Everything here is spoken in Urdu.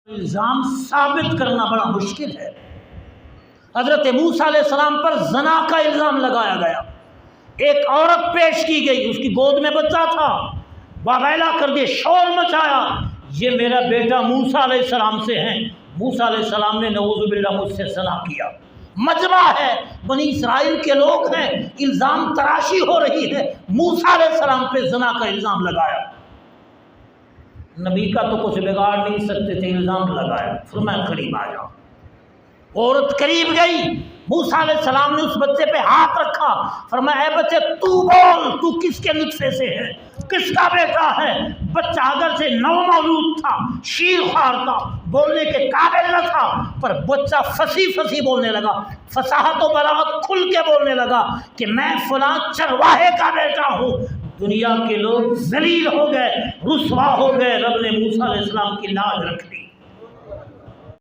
الزام ثابت کرنا بڑا مشکل ہے۔ حضرت موسیٰ علیہ السلام پر زنا کا الزام لگایا گیا، ایک عورت پیش کی گئی، اس کی گود میں بچہ تھا، واویلا کر دے، شور مچایا، یہ میرا بیٹا موسیٰ علیہ السلام سے ہیں۔ موسیٰ علیہ السلام نے نعوذ باللہ مجھ سے زنا کیا۔ مجمع ہے، بنی اسرائیل کے لوگ ہیں، الزام تراشی ہو رہی ہے، موسیٰ علیہ السلام پہ زنا کا الزام لگایا۔ نبی کا تو کچھ بگاڑ نہیں سکتے تھے، الزام لگایا، فرمایا قریب آ جاؤ۔ عورت قریب گئی، موسیٰ علیہ السلام نے اس بچے پہ ہاتھ رکھا، فرمایا اے بچے تو بول، تو کس کے نطفے سے ہے، کس کا بیٹا ہے؟ بچہ اگر سے نومولود تھا، شیر خوار تھا، بولنے کے قابل نہ تھا، پر بچہ فصیح بولنے لگا، فصاحت و بلاغت کھل کے بولنے لگا کہ میں فلاں چرواہے کا بیٹا ہوں۔ دنیا کے لوگ ذلیل ہو گئے، رسوا ہو گئے، رب نے موسیٰ علیہ السلام کی لاج رکھ دی۔